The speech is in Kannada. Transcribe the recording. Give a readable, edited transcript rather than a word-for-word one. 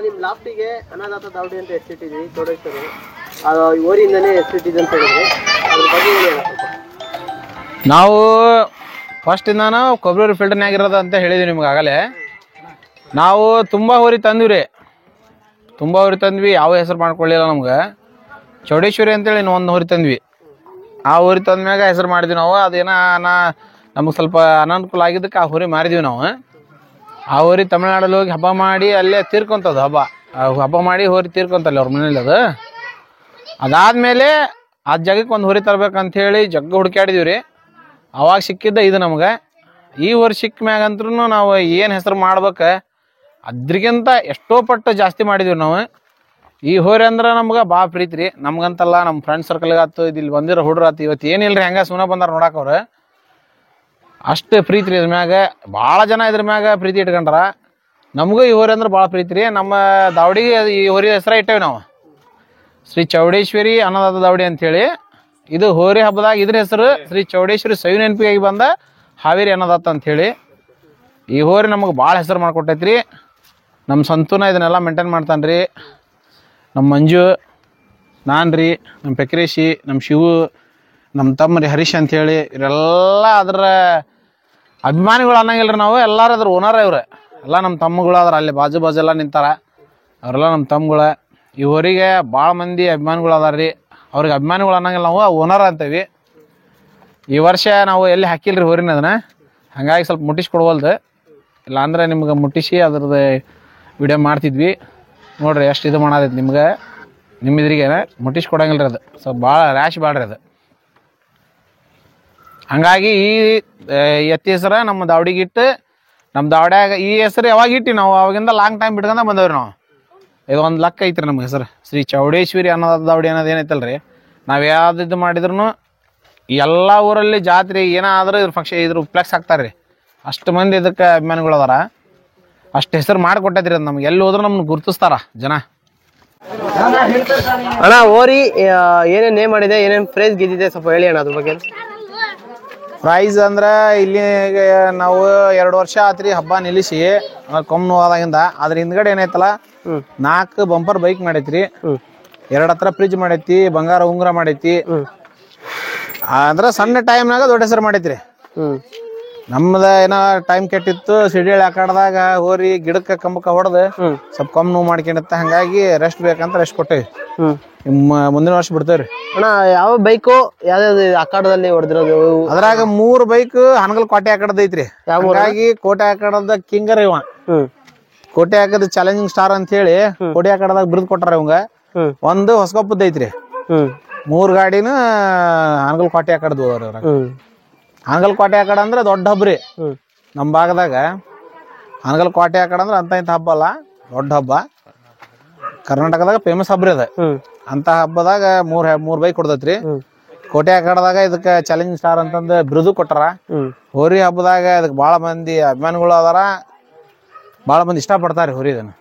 ನಿಮ್ ಲಾಫ್ಟಿಗೆ ಅನಾಥಾತ ದಾವಡಿ ಅಂತ ಹೆಸರಿಟ್ಟಿದ್ರಿ ಚೌಡೇಶ್ವರಿ, ಅದು ಓರಿಯಿಂದನೇ ಹೆಸರಿಟ್ಟಿದೆ ಅಂತ ಹೇಳಿದ್ರಿ, ಅದ್ರ ಬಗ್ಗೆ ಹೇಳಿ ಅಣ್ಣ ಸ್ವಲ್ಪ. ನಾವು ಫಸ್ಟಿಂದ ನಾವು ಕೊಬ್ಬರಿ ಫಿಲ್ಟರ್ನಾಗ ಇರೋದು ಅಂತ ಹೇಳಿದ್ವಿ ನಿಮ್ಗೆ ಆಗಲೇ. ನಾವು ತುಂಬ ಹೋರಿ ತಂದ್ವಿ, ಯಾವ ಹೆಸರು ಮಾಡ್ಕೊಳ್ಳಿಲ್ಲ ನಮ್ಗೆ. ಚೌಡೇಶ್ವರಿ ಅಂತೇಳಿ ಒಂದು ಹೋರಿ ತಂದ್ವಿ. ಆ ಹೋರಿ ತಂದ್ಮ್ಯಾಗ ಹೆಸರು ಮಾಡಿದ್ವಿ ನಾವು. ಅದೇನ ನಮಗೆ ಸ್ವಲ್ಪ ಅನಾನುಕೂಲ ಆಗಿದ್ದಕ್ಕೆ ಆ ಹೋರಿ ಮಾರಿದ್ವಿ ನಾವು. ಆ ಹೋರಿ ತಮಿಳ್ನಾಡಲ್ಲಿ ಹೋಗಿ ಹಬ್ಬ ಮಾಡಿ ಅಲ್ಲೇ ತೀರ್ಕೊಂತದ್ದು ಹಬ್ಬ ಮಾಡಿ ಹೋರಿ ತೀರ್ಕೊಂತಲ್ಲ ಅವ್ರ ಮನೇಲಿ. ಅದಾದ್ಮೇಲೆ ಆ ಜಾಗಕ್ಕೆ ಒಂದು ಹೋರಿ ತರ್ಬೇಕಂತ ಹೇಳಿ ಜಗ್ಗ ಹುಡುಕಾಡಿದೀವಿ ರೀ. ಅವಾಗ ಸಿಕ್ಕಿದ್ದ ಇದು ನಮ್ಗೆ. ಈ ಹೋರಿ ಸಿಕ್ಕ ಮ್ಯಾಗಂತ್ರೂ ನಾವು ಏನು ಹೆಸರು ಮಾಡ್ಬೇಕು ಅದ್ರಿಗಿಂತ ಎಷ್ಟೋ ಪಟ್ಟು ಜಾಸ್ತಿ ಮಾಡಿದೀವಿ ನಾವು. ಈ ಹೋರಿ ಅಂದ್ರೆ ನಮ್ಗೆ ಭಾಳ ಪ್ರೀತಿ ರೀ, ನಮ್ಗಂತಲ್ಲ ನಮ್ಮ ಫ್ರೆಂಡ್ ಸರ್ಕಲ್ಗಾತು, ಇಲ್ಲಿ ಬಂದಿರೋ ಹುಡುಗರಾತು. ಇವತ್ತು ಏನಿಲ್ಲ ರೀ, ಹೆಂಗೆ ಸುಮ್ಮನೆ ಬಂದಾರ ನೋಡಾಕವ್ರು. ಅಷ್ಟು ಪ್ರೀತಿ ರೀ ಇದ್ರ ಮ್ಯಾಗ. ಭಾಳ ಜನ ಇದ್ರ ಮ್ಯಾಗ ಪ್ರೀತಿ ಇಟ್ಕೊಂಡ್ರ. ನಮಗೂ ಈ ಹೋರಿ ಅಂದ್ರೆ ಭಾಳ ಪ್ರೀತಿ ರೀ. ನಮ್ಮ ದಾವಡಿಗೆ ಈ ಹೋರಿ ಹೆಸರ ಇಟ್ಟೇವಿ ನಾವು, ಶ್ರೀ ಚೌಡೇಶ್ವರಿ ಅನ್ನದಾತ ದಾವಡಿ ಅಂಥೇಳಿ. ಇದು ಹೋರಿ ಹಬ್ಬದಾಗ ಇದ್ರ ಹೆಸರು ಶ್ರೀ ಚೌಡೇಶ್ವರಿ ಸವಿನೆನಪಿಗಾಗಿ ಬಂದ ಹಾವೇರಿ ಅನ್ನದಾತ ಅಂಥೇಳಿ. ಈ ಹೋರಿ ನಮಗೆ ಭಾಳ ಹೆಸರು ಮಾಡಿಕೊಟ್ಟೈತ್ರಿ. ನಮ್ಮ ಸಂತೂನ ಇದನ್ನೆಲ್ಲ ಮೇಂಟೈನ್ ಮಾಡ್ತಾನೆ ರೀ. ನಮ್ಮ ಮಂಜು, ನಾನು ರೀ, ನಮ್ಮ ಪೆಕ್ರೇಶಿ, ನಮ್ಮ ಶಿವು, ನಮ್ಮ ತಮ್ಮ ರೀ ಹರೀಶ್ ಅಂಥೇಳಿ. ಇವರೆಲ್ಲ ಅದರ ಅಭಿಮಾನಿಗಳು ಅನ್ನಂಗಿಲ್ಲ ರೀ ನಾವು. ಎಲ್ಲರೂ ಅದ್ರ ಓನರ ಇವ್ರೆ. ಎಲ್ಲ ನಮ್ಮ ತಮ್ಮಗಳು ಅದ್ರ ಅಲ್ಲಿ ಬಾಜು ಎಲ್ಲ ನಿಂತಾರ. ಅವರೆಲ್ಲ ನಮ್ಮ ತಮ್ಮಗಳ. ಈ ಹೋರಿಗೆ ಭಾಳ ಮಂದಿ ಅಭಿಮಾನಿಗಳು ಅದಾರ ರೀ. ಅವ್ರಿಗೆ ಅಭಿಮಾನಿಗಳು ಅನ್ನಂಗಿಲ್ಲ, ನಾವು ಓನರ್ ಅಂತೀವಿ. ಈ ವರ್ಷ ನಾವು ಎಲ್ಲಿ ಹಾಕಿಲ್ರಿ ಹೋರಿನ ಅದನ್ನ, ಹಾಗಾಗಿ ಸ್ವಲ್ಪ ಮುಟ್ಟಿಸಿ ಕೊಡ್ವಲ್ದು. ಇಲ್ಲಾಂದ್ರೆ ನಿಮ್ಗೆ ಮುಟ್ಟಿಸಿ ಅದ್ರದ್ದು ವಿಡಿಯೋ ಮಾಡ್ತಿದ್ವಿ. ನೋಡ್ರಿ ಎಷ್ಟು ಇದು ಮಾಡೋದೈತಿ ನಿಮ್ಗೆ. ನಿಮ್ಮಿದ್ರಿಗೆ ಮುಟ್ಟಿಸಿ ಕೊಡಂಗಿಲ್ಲ ರೀ ಅದು, ಸ್ವಲ್ಪ ಭಾಳ ರ್ಯಾಶ್ ಬ್ಯಾಡ್ರಿ ಅದು. ಹಂಗಾಗಿ ಈ ಎತ್ತಿ ಹೆಸರು ನಮ್ಮ ದಾವಡಿಗೆ ಇಟ್ಟು, ನಮ್ಮ ದಾವಡ್ಯಾಗ ಈ ಹೆಸರು ಯಾವಾಗ ಇಟ್ಟು ನಾವು ಅವಾಗಿಂದ ಲಾಂಗ್ ಟೈಮ್ ಬಿಟ್ಕೊಂಡ ಬಂದವ್ರಿ ನಾವು. ಇದು ಒಂದು ಲಕ್ಕ ಐತ್ರಿ ನಮ್ಗೆ ಹೆಸರು ಶ್ರೀ ಚೌಡೇಶ್ವರಿ ಅನ್ನದಾತ ದಾವಡಿ ಅನ್ನೋದು ಏನೈತಲ್ರಿ. ನಾವು ಯಾವ್ದು ಇದು ಮಾಡಿದ್ರು ಎಲ್ಲ ಊರಲ್ಲಿ ಜಾತ್ರೆ ಏನಾದರೂ ಇದ್ರ ಫಂಕ್ಷನ್ ಇದ್ರ ಫ್ಲೆಕ್ಸ್ ಹಾಕ್ತಾರೆ ರೀ. ಅಷ್ಟು ಮಂದಿ ಇದಕ್ಕೆ ಅಭಿಮಾನಿಗಳು ಅದಾರ. ಅಷ್ಟು ಹೆಸರು ಮಾಡಿಕೊಟ್ಟೈತ್ರಿ ಅದು ನಮ್ಗೆ. ಎಲ್ಲಿ ಹೋದ್ರೂ ನಮ್ಗೆ ಗುರುತಿಸ್ತಾರ ಜನ. ಅಣ್ಣ ಹೋರಿ ಏನೇನು ನೇಮ್ ಮಾಡಿದೆ, ಏನೇನು ಪ್ರೈಸ್ ಗೆದ್ದಿದೆ ಸ್ವಲ್ಪ ಹೇಳಿ ಅಣ್ಣ ಅದ್ರ ಬಗ್ಗೆ. ಪ್ರೈಸ್ ಅಂದ್ರೆ ಇಲ್ಲಿ ನಾವು 2 ವರ್ಷ ಆತ್ರಿ ಹಬ್ಬ ನಿಲ್ಲಿಸಿ ಕೊಮ್ಮ ನೋವಾದಾಗಿಂದ. ಅದ್ರ ಹಿಂದ್ಗಡೆ ಏನೈತಲ್ಲ 4 ಬಂಪರ್ ಬೈಕ್ ಮಾಡೈತ್ರಿ, 2 ಹತ್ರ ಫ್ರಿಜ್ ಮಾಡೈತಿ, ಬಂಗಾರ ಉಂಗುರ ಮಾಡೈತಿ. ಅಂದ್ರ ಸಣ್ಣ ಟೈಮ್ನಾಗ ದೊಡ್ಡ ಹೆಸರು ಮಾಡೈತ್ರಿ. ನಮ್ದ ಏನೋ ಟೈಮ್ ಕೆಟ್ಟಿತ್ತು, ಸಿಡಿಯಲ್ಲಿ ಆಕಾಡ್ದಾಗ ಹೋರಿ ಗಿಡಕ್ಕೆ ಕಂಬಕ್ಕೆ ಹೊಡೆದು ಸ್ವಲ್ಪ ಕಮ್ಮಿ ನೋವು ಮಾಡ್ಕೊಂಡಿತ್ತ. ಹಂಗಾಗಿ ರೆಸ್ಟ್ ಬೇಕಂತ ರೆಸ್ಟ್ ಕೊಟ್ಟೇವಿ. ಮುಂದಿನ ವರ್ಷ ಬಿಡ್ತೇವ್ರಿ. ಅಣ್ಣ ಯಾವ ಬೈಕು ಯಾವ್ಯಾವ್ದು ಆಕಾಡದಲ್ಲಿ ಹೊಡೆದಿರೋದು? ಅದ್ರಾಗ 3 ಬೈಕ್ ಹನಗಲ್ ಕೋಟೆ ಆಕಡದ ಐತ್ರಿ. ಹಾಗಾಗಿ ಕೋಟೆ ಆಕಡದ ಕಿಂಗರ್ ಇವ. ಕೋಟೆ ಹಾಕದ ಚಾಲೆಂಜಿಂಗ್ ಸ್ಟಾರ್ ಅಂತ ಹೇಳಿ ಕೋಟೆ ಆಕಡದಾಗ ಬಿರುದು ಕೊಟ್ಟಾರ ಇವಂಗ. ಒಂದು ಹೊಸಕೊಪ್ಪದ ಐತ್ರಿ. 3 ಗಾಡಿನ ಹನಗಲ್ ಕೋಟೆ ಆಕಡದು. ಹನಗಲ್ ಕೋಟೆ ಆಕಡ ಅಂದ್ರೆ ದೊಡ್ಡ ಹಬ್ರಿ ನಮ್ ಭಾಗದಾಗ. ಹನಗಲ್ ಕೋಟೆ ಆಕಡ ಅಂದ್ರೆ ಅಂತ ಇಂತ ಹಬ್ಬ ಅಲ್ಲ, ದೊಡ್ಡ ಹಬ್ಬ. ಕರ್ನಾಟಕದಾಗ ಫೇಮಸ್ ಹಬ್ರಿ ಅದ. ಅಂತ ಹಬ್ಬದಾಗ 3 ಬೈಕ್ ಕೊಡ್ತೈತ್ರಿ. ಕೋಟೆ ಆಕಡದಾಗ ಇದಕ್ಕೆ ಚಾಲೆಂಜಿಂಗ್ ಸ್ಟಾರ್ ಅಂತಂದು ಬಿರುದು ಕೊಟ್ಟಾರ. ಹೋರಿ ಹಬ್ಬದಾಗ ಇದಕ್ಕೆ ಭಾಳ ಮಂದಿ ಅಭಿಮಾನಿಗಳು ಅದಾರ, ಭಾಳ ಮಂದಿ ಇಷ್ಟ ಪಡ್ತಾರೆ ಹೋರಿ ಇದನ್ನ.